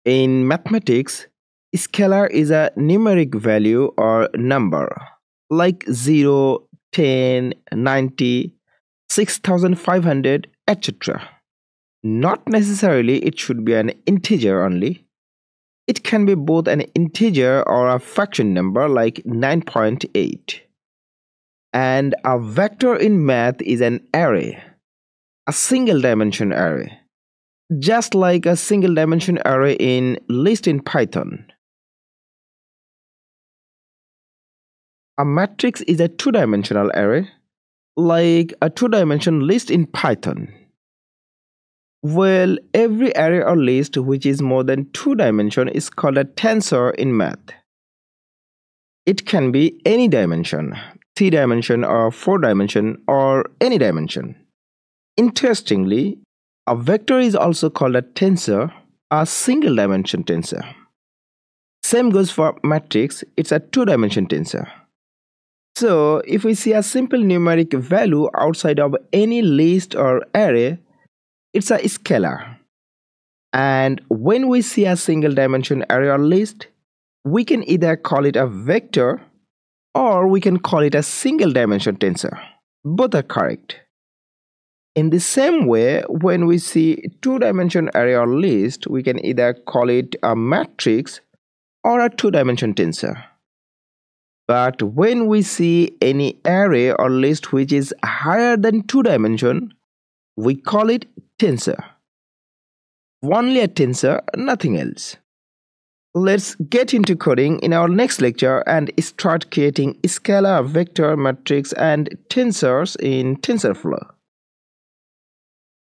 In mathematics, scalar is a numeric value or number like 0, 10, 90, 6500, etc. Not necessarily it should be an integer only. It can be both an integer or a fraction number like 9.8. And a vector in math is an array, a single dimension array, just like a single dimension array in list in Python. A matrix is a two-dimensional array, like a two-dimension list in Python. Well, every array or list which is more than two dimensions is called a tensor in math. It can be any dimension, 3 dimension or 4 dimension or any dimension. Interestingly, a vector is also called a tensor, a single dimension tensor. Same goes for matrix, it's a two-dimension tensor. So, if we see a simple numeric value outside of any list or array, it's a scalar. And when we see a single dimension array or list, we can either call it a vector or we can call it a single dimension tensor. Both are correct. In the same way, when we see two-dimension array or list, we can either call it a matrix or a two-dimension tensor. But when we see any array or list which is higher than 2 dimensions, we call it tensor. Only a tensor, nothing else. Let's get into coding in our next lecture and start creating scalar, vector, matrix and tensors in Tensorflow.